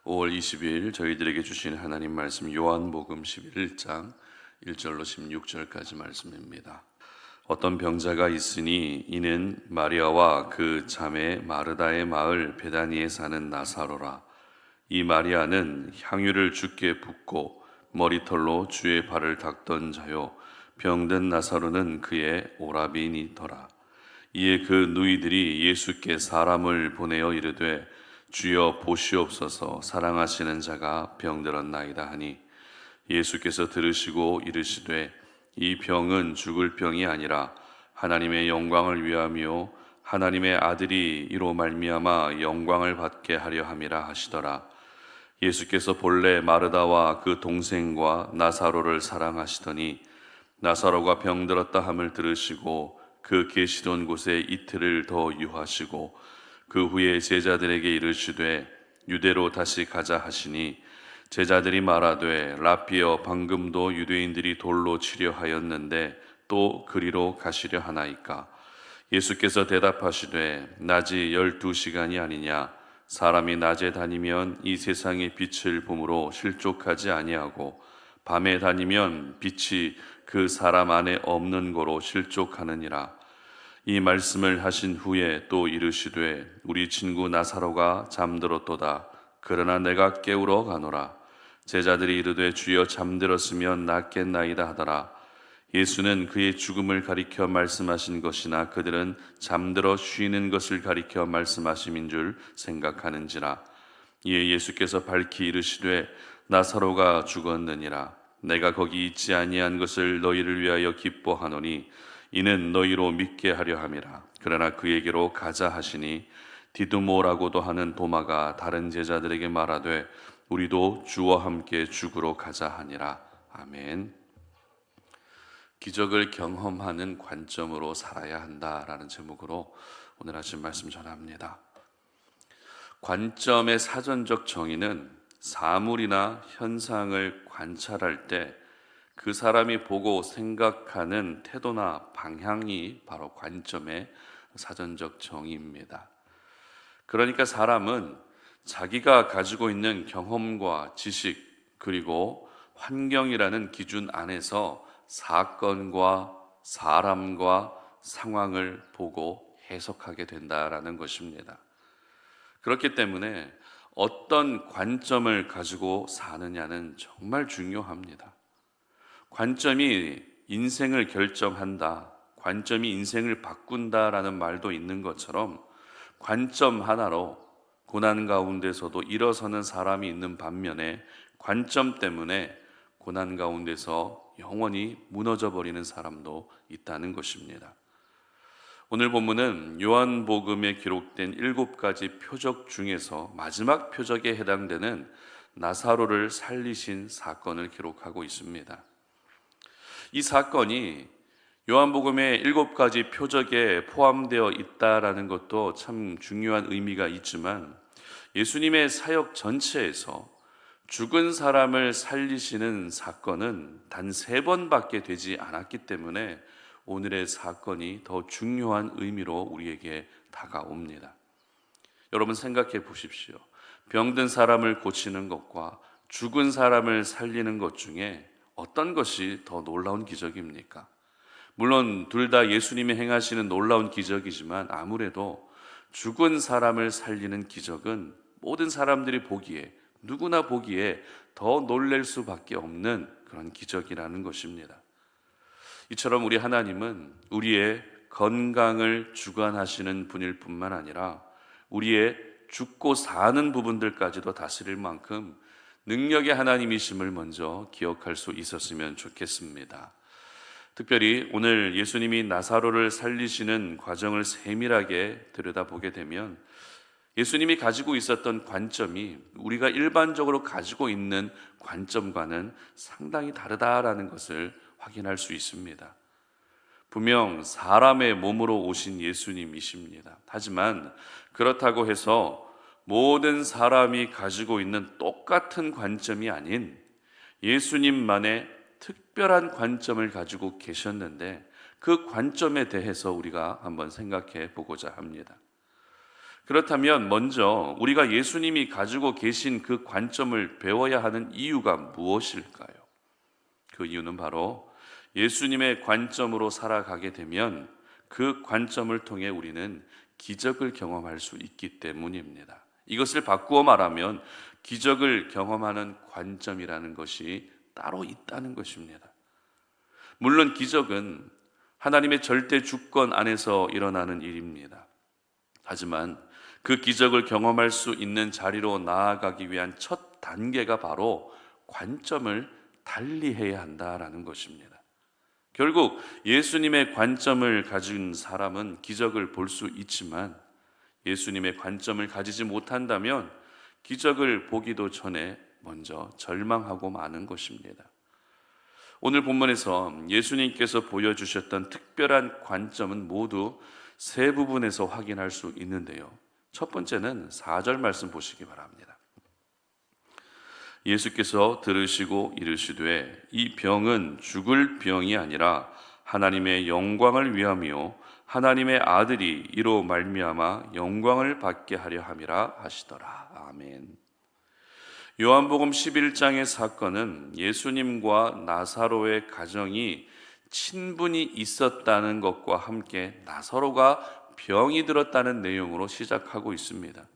5월 20일 저희들에게 주신 하나님 말씀 요한복음 11장 1절로 16절까지 말씀입니다. 어떤 병자가 있으니 이는 마리아와 그 자매 마르다의 마을 베다니에 사는 나사로라. 이 마리아는 향유를 주께 붓고 머리털로 주의 발을 닦던 자요, 병든 나사로는 그의 오라비니더라. 이에 그 누이들이 예수께 사람을 보내어 이르되 주여 보시옵소서, 사랑하시는 자가 병들었나이다 하니, 예수께서 들으시고 이르시되 이 병은 죽을 병이 아니라 하나님의 영광을 위함이요 하나님의 아들이 이로 말미암아 영광을 받게 하려 함이라 하시더라. 예수께서 본래 마르다와 그 동생과 나사로를 사랑하시더니 나사로가 병들었다 함을 들으시고 그 계시던 곳에 이틀을 더 유하시고 그 후에 제자들에게 이르시되 유대로 다시 가자 하시니, 제자들이 말하되 라피어 방금도 유대인들이 돌로 치려 하였는데 또 그리로 가시려 하나이까? 예수께서 대답하시되 낮이 12시간이 아니냐? 사람이 낮에 다니면 이 세상의 빛을 보므로 실족하지 아니하고 밤에 다니면 빛이 그 사람 안에 없는 거로 실족하느니라. 이 말씀을 하신 후에 또 이르시되 우리 친구 나사로가 잠들었도다. 그러나 내가 깨우러 가노라. 제자들이 이르되 주여 잠들었으면 낫겠나이다 하더라. 예수는 그의 죽음을 가리켜 말씀하신 것이나 그들은 잠들어 쉬는 것을 가리켜 말씀하심인 줄 생각하는지라. 이에 예수께서 밝히 이르시되 나사로가 죽었느니라. 내가 거기 있지 아니한 것을 너희를 위하여 기뻐하노니 이는 너희로 믿게 하려 함이라. 그러나 그에게로 가자 하시니 디두모라고도 하는 도마가 다른 제자들에게 말하되 우리도 주와 함께 죽으러 가자 하니라. 아멘. 기적을 경험하는 관점으로 살아야 한다라는 제목으로 오늘 아침 말씀 전합니다. 관점의 사전적 정의는 사물이나 현상을 관찰할 때 그 사람이 보고 생각하는 태도나 방향이 바로 관점의 사전적 정의입니다. 그러니까 사람은 자기가 가지고 있는 경험과 지식 그리고 환경이라는 기준 안에서 사건과 사람과 상황을 보고 해석하게 된다라는 것입니다. 그렇기 때문에 어떤 관점을 가지고 사느냐는 정말 중요합니다. 관점이 인생을 결정한다, 관점이 인생을 바꾼다라는 말도 있는 것처럼 관점 하나로 고난 가운데서도 일어서는 사람이 있는 반면에 관점 때문에 고난 가운데서 영원히 무너져 버리는 사람도 있다는 것입니다. 오늘 본문은 요한복음에 기록된 7가지 표적 중에서 마지막 표적에 해당되는 나사로를 살리신 사건을 기록하고 있습니다. 이 사건이 요한복음의 7가지 표적에 포함되어 있다라는 것도 참 중요한 의미가 있지만, 예수님의 사역 전체에서 죽은 사람을 살리시는 사건은 단 3번밖에 되지 않았기 때문에 오늘의 사건이 더 중요한 의미로 우리에게 다가옵니다. 여러분 생각해 보십시오. 병든 사람을 고치는 것과 죽은 사람을 살리는 것 중에 어떤 것이 더 놀라운 기적입니까? 물론 둘 다 예수님이 행하시는 놀라운 기적이지만 아무래도 죽은 사람을 살리는 기적은 모든 사람들이 보기에, 누구나 보기에 더 놀랄 수밖에 없는 그런 기적이라는 것입니다. 이처럼 우리 하나님은 우리의 건강을 주관하시는 분일 뿐만 아니라 우리의 죽고 사는 부분들까지도 다스릴 만큼 능력의 하나님이심을 먼저 기억할 수 있었으면 좋겠습니다. 특별히 오늘 예수님이 나사로를 살리시는 과정을 세밀하게 들여다보게 되면 예수님이 가지고 있었던 관점이 우리가 일반적으로 가지고 있는 관점과는 상당히 다르다라는 것을 확인할 수 있습니다. 분명 사람의 몸으로 오신 예수님이십니다. 하지만 그렇다고 해서 모든 사람이 가지고 있는 똑같은 관점이 아닌 예수님만의 특별한 관점을 가지고 계셨는데, 그 관점에 대해서 우리가 한번 생각해 보고자 합니다. 그렇다면 먼저 우리가 예수님이 가지고 계신 그 관점을 배워야 하는 이유가 무엇일까요? 그 이유는 바로 예수님의 관점으로 살아가게 되면 그 관점을 통해 우리는 기적을 경험할 수 있기 때문입니다. 이것을 바꾸어 말하면 기적을 경험하는 관점이라는 것이 따로 있다는 것입니다. 물론 기적은 하나님의 절대 주권 안에서 일어나는 일입니다. 하지만 그 기적을 경험할 수 있는 자리로 나아가기 위한 첫 단계가 바로 관점을 달리해야 한다라는 것입니다. 결국 예수님의 관점을 가진 사람은 기적을 볼 수 있지만 예수님의 관점을 가지지 못한다면 기적을 보기도 전에 먼저 절망하고 마는 것입니다. 오늘 본문에서 예수님께서 보여주셨던 특별한 관점은 모두 세 부분에서 확인할 수 있는데요. 첫 번째는 4절 말씀 보시기 바랍니다. 예수께서 들으시고 이르시되 이 병은 죽을 병이 아니라 하나님의 영광을 위함이요 하나님의 아들이 이로 말미암아 영광을 받게 하려 함이라 하시더라. 아멘. 요한복음 11장의 사건은 예수님과 나사로의 가정이 친분이 있었다는 것과 함께 나사로가 병이 들었다는 내용으로 시작하고 있습니다.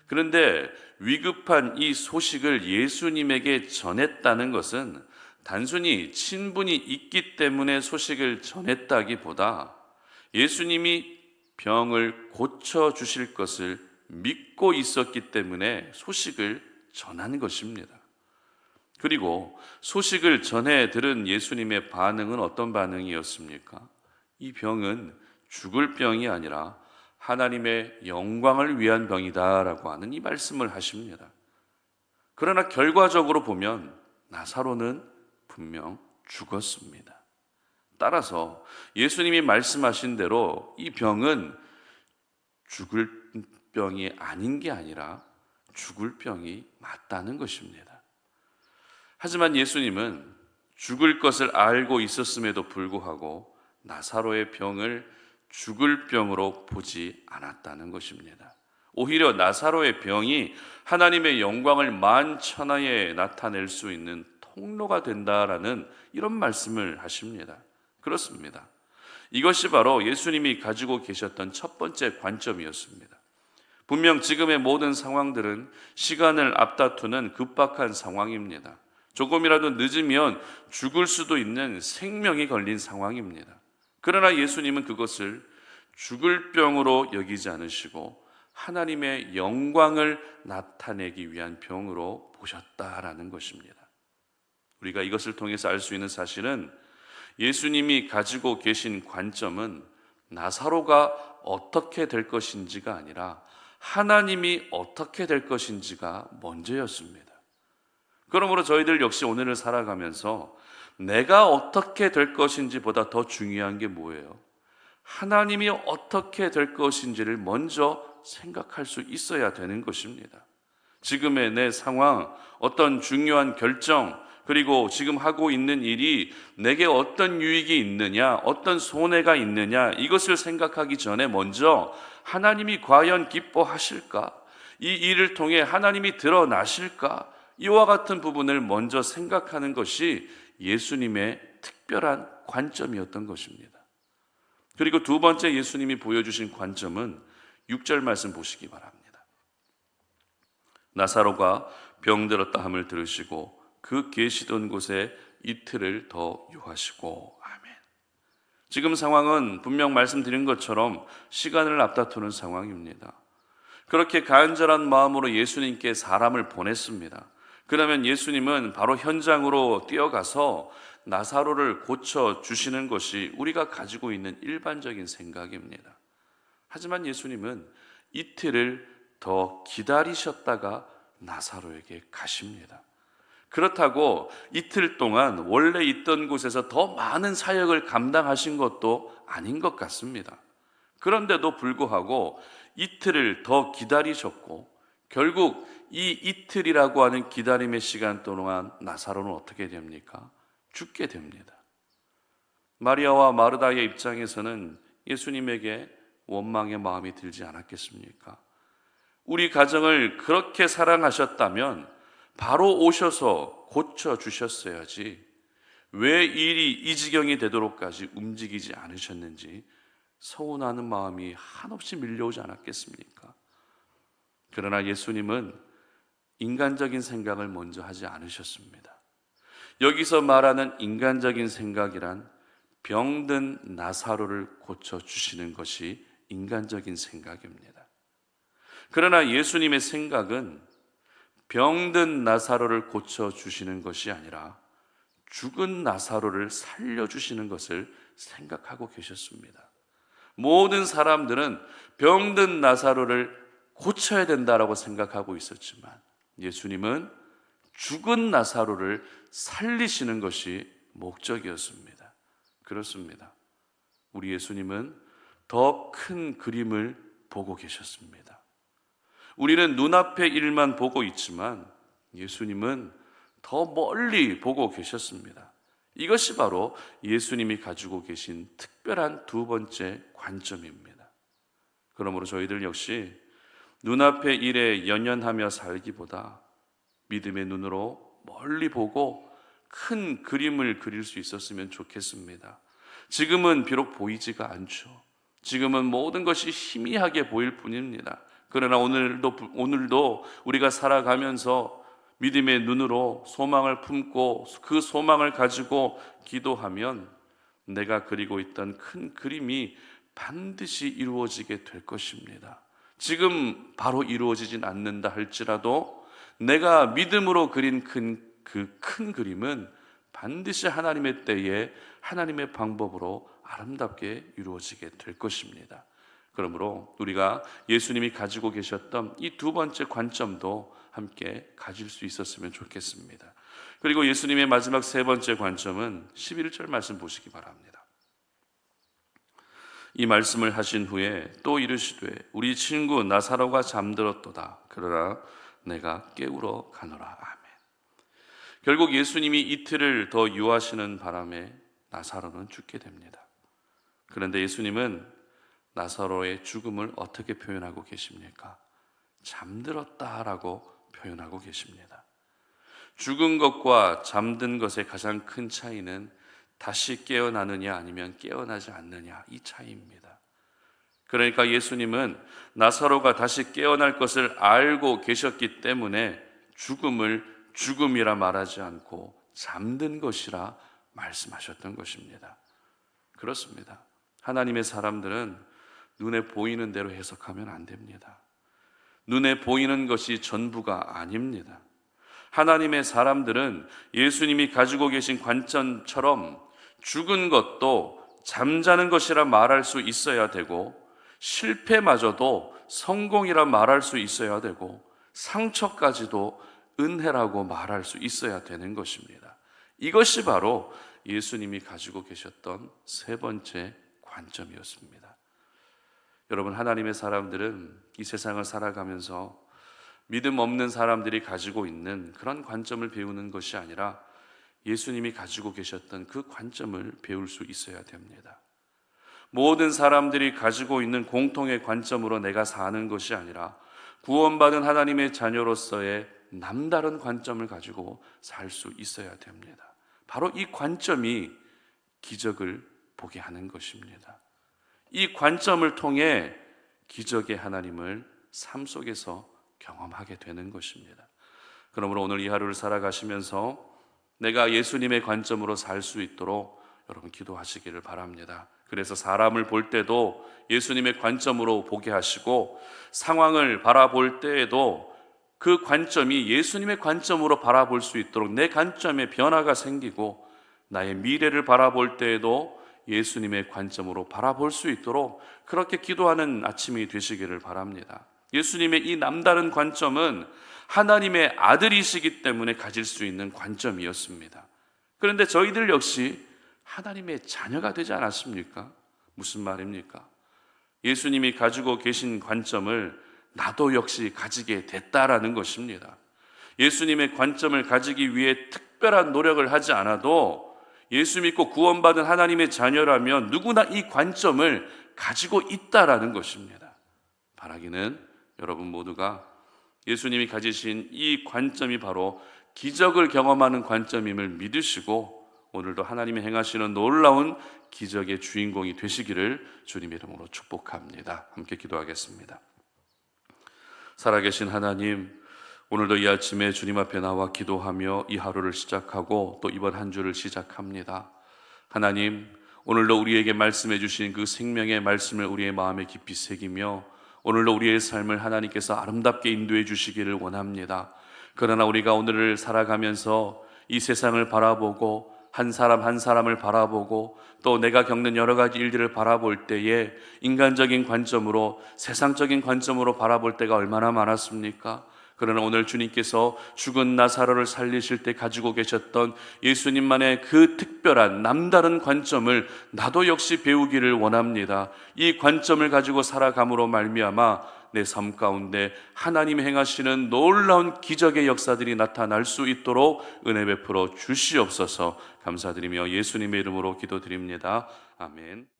그런데 위급한 이 소식을 예수님에게 전했다는 것은 단순히 친분이 있기 때문에 소식을 전했다기보다 예수님이 병을 고쳐주실 것을 믿고 있었기 때문에 소식을 전한 것입니다. 그리고 소식을 전해 들은 예수님의 반응은 어떤 반응이었습니까? 이 병은 죽을 병이 아니라 하나님의 영광을 위한 병이다라고 하는 이 말씀을 하십니다. 그러나 결과적으로 보면 나사로는 분명 죽었습니다. 따라서 예수님이 말씀하신 대로 이 병은 죽을 병이 아닌 게 아니라 죽을 병이 맞다는 것입니다. 하지만 예수님은 죽을 것을 알고 있었음에도 불구하고 나사로의 병을 죽을 병으로 보지 않았다는 것입니다. 오히려 나사로의 병이 하나님의 영광을 만천하에 나타낼 수 있는 통로가 된다라는 이런 말씀을 하십니다. 그렇습니다. 이것이 바로 예수님이 가지고 계셨던 첫 번째 관점이었습니다. 분명 지금의 모든 상황들은 시간을 앞다투는 급박한 상황입니다. 조금이라도 늦으면 죽을 수도 있는 생명이 걸린 상황입니다. 그러나 예수님은 그것을 죽을 병으로 여기지 않으시고 하나님의 영광을 나타내기 위한 병으로 보셨다라는 것입니다. 우리가 이것을 통해서 알 수 있는 사실은 예수님이 가지고 계신 관점은 나사로가 어떻게 될 것인지가 아니라 하나님이 어떻게 될 것인지가 먼저였습니다. 그러므로 저희들 역시 오늘을 살아가면서 내가 어떻게 될 것인지보다 더 중요한 게 뭐예요? 하나님이 어떻게 될 것인지를 먼저 생각할 수 있어야 되는 것입니다. 지금의 내 상황, 어떤 중요한 결정, 그리고 지금 하고 있는 일이 내게 어떤 유익이 있느냐, 어떤 손해가 있느냐, 이것을 생각하기 전에 먼저 하나님이 과연 기뻐하실까? 이 일을 통해 하나님이 드러나실까? 이와 같은 부분을 먼저 생각하는 것이 예수님의 특별한 관점이었던 것입니다. 그리고 두 번째 예수님이 보여주신 관점은 6절 말씀 보시기 바랍니다. 나사로가 병들었다 함을 들으시고 그 계시던 곳에 이틀을 더 유하시고. 아멘. 지금 상황은 분명 말씀드린 것처럼 시간을 앞다투는 상황입니다. 그렇게 간절한 마음으로 예수님께 사람을 보냈습니다. 그러면 예수님은 바로 현장으로 뛰어가서 나사로를 고쳐주시는 것이 우리가 가지고 있는 일반적인 생각입니다. 하지만 예수님은 이틀을 더 기다리셨다가 나사로에게 가십니다. 그렇다고 이틀 동안 원래 있던 곳에서 더 많은 사역을 감당하신 것도 아닌 것 같습니다. 그런데도 불구하고 이틀을 더 기다리셨고 결국 이 이틀이라고 하는 기다림의 시간 동안 나사로는 어떻게 됩니까? 죽게 됩니다. 마리아와 마르다의 입장에서는 예수님에게 원망의 마음이 들지 않았겠습니까? 우리 가정을 그렇게 사랑하셨다면 바로 오셔서 고쳐주셨어야지 왜 일이 이 지경이 되도록까지 움직이지 않으셨는지 서운하는 마음이 한없이 밀려오지 않았겠습니까? 그러나 예수님은 인간적인 생각을 먼저 하지 않으셨습니다. 여기서 말하는 인간적인 생각이란 병든 나사로를 고쳐주시는 것이 인간적인 생각입니다. 그러나 예수님의 생각은 병든 나사로를 고쳐주시는 것이 아니라 죽은 나사로를 살려주시는 것을 생각하고 계셨습니다. 모든 사람들은 병든 나사로를 고쳐야 된다라고 생각하고 있었지만 예수님은 죽은 나사로를 살리시는 것이 목적이었습니다. 그렇습니다. 우리 예수님은 더 큰 그림을 보고 계셨습니다. 우리는 눈앞의 일만 보고 있지만 예수님은 더 멀리 보고 계셨습니다. 이것이 바로 예수님이 가지고 계신 특별한 두 번째 관점입니다. 그러므로 저희들 역시 눈앞의 일에 연연하며 살기보다 믿음의 눈으로 멀리 보고 큰 그림을 그릴 수 있었으면 좋겠습니다. 지금은 비록 보이지가 않죠. 지금은 모든 것이 희미하게 보일 뿐입니다. 그러나 오늘도 우리가 살아가면서 믿음의 눈으로 소망을 품고 그 소망을 가지고 기도하면 내가 그리고 있던 큰 그림이 반드시 이루어지게 될 것입니다. 지금 바로 이루어지진 않는다 할지라도 내가 믿음으로 그린 그 큰 그림은 반드시 하나님의 때에 하나님의 방법으로 아름답게 이루어지게 될 것입니다. 그러므로 우리가 예수님이 가지고 계셨던 이 두 번째 관점도 함께 가질 수 있었으면 좋겠습니다. 그리고 예수님의 마지막 세 번째 관점은 11절 말씀 보시기 바랍니다. 이 말씀을 하신 후에 또 이르시되 우리 친구 나사로가 잠들었도다. 그러나 내가 깨우러 가노라. 아멘. 결국 예수님이 이틀을 더 유하시는 바람에 나사로는 죽게 됩니다. 그런데 예수님은 나사로의 죽음을 어떻게 표현하고 계십니까? 잠들었다라고 표현하고 계십니다. 죽은 것과 잠든 것의 가장 큰 차이는 다시 깨어나느냐 아니면 깨어나지 않느냐, 이 차이입니다. 그러니까 예수님은 나사로가 다시 깨어날 것을 알고 계셨기 때문에 죽음을 죽음이라 말하지 않고 잠든 것이라 말씀하셨던 것입니다. 그렇습니다. 하나님의 사람들은 눈에 보이는 대로 해석하면 안 됩니다. 눈에 보이는 것이 전부가 아닙니다. 하나님의 사람들은 예수님이 가지고 계신 관점처럼 죽은 것도 잠자는 것이라 말할 수 있어야 되고, 실패마저도 성공이라 말할 수 있어야 되고, 상처까지도 은혜라고 말할 수 있어야 되는 것입니다. 이것이 바로 예수님이 가지고 계셨던 세 번째 관점이었습니다. 여러분, 하나님의 사람들은 이 세상을 살아가면서 믿음 없는 사람들이 가지고 있는 그런 관점을 배우는 것이 아니라 예수님이 가지고 계셨던 그 관점을 배울 수 있어야 됩니다. 모든 사람들이 가지고 있는 공통의 관점으로 내가 사는 것이 아니라 구원받은 하나님의 자녀로서의 남다른 관점을 가지고 살 수 있어야 됩니다. 바로 이 관점이 기적을 보게 하는 것입니다. 이 관점을 통해 기적의 하나님을 삶 속에서 경험하게 되는 것입니다. 그러므로 오늘 이 하루를 살아가시면서 내가 예수님의 관점으로 살 수 있도록 여러분 기도하시기를 바랍니다. 그래서 사람을 볼 때도 예수님의 관점으로 보게 하시고, 상황을 바라볼 때에도 그 관점이 예수님의 관점으로 바라볼 수 있도록 내 관점에 변화가 생기고, 나의 미래를 바라볼 때에도 예수님의 관점으로 바라볼 수 있도록 그렇게 기도하는 아침이 되시기를 바랍니다. 예수님의 이 남다른 관점은 하나님의 아들이시기 때문에 가질 수 있는 관점이었습니다. 그런데 저희들 역시 하나님의 자녀가 되지 않았습니까? 무슨 말입니까? 예수님이 가지고 계신 관점을 나도 역시 가지게 됐다라는 것입니다. 예수님의 관점을 가지기 위해 특별한 노력을 하지 않아도 예수 믿고 구원받은 하나님의 자녀라면 누구나 이 관점을 가지고 있다라는 것입니다. 바라기는 여러분 모두가 예수님이 가지신 이 관점이 바로 기적을 경험하는 관점임을 믿으시고 오늘도 하나님이 행하시는 놀라운 기적의 주인공이 되시기를 주님의 이름으로 축복합니다. 함께 기도하겠습니다. 살아계신 하나님, 오늘도 이 아침에 주님 앞에 나와 기도하며 이 하루를 시작하고 또 이번 한 주를 시작합니다. 하나님, 오늘도 우리에게 말씀해 주신 그 생명의 말씀을 우리의 마음에 깊이 새기며 오늘도 우리의 삶을 하나님께서 아름답게 인도해 주시기를 원합니다. 그러나 우리가 오늘을 살아가면서 이 세상을 바라보고 한 사람 한 사람을 바라보고 또 내가 겪는 여러 가지 일들을 바라볼 때에 인간적인 관점으로, 세상적인 관점으로 바라볼 때가 얼마나 많았습니까? 그러나 오늘 주님께서 죽은 나사로를 살리실 때 가지고 계셨던 예수님만의 그 특별한 남다른 관점을 나도 역시 배우기를 원합니다. 이 관점을 가지고 살아감으로 말미암아 내 삶 가운데 하나님 행하시는 놀라운 기적의 역사들이 나타날 수 있도록 은혜 베풀어 주시옵소서. 감사드리며 예수님의 이름으로 기도드립니다. 아멘.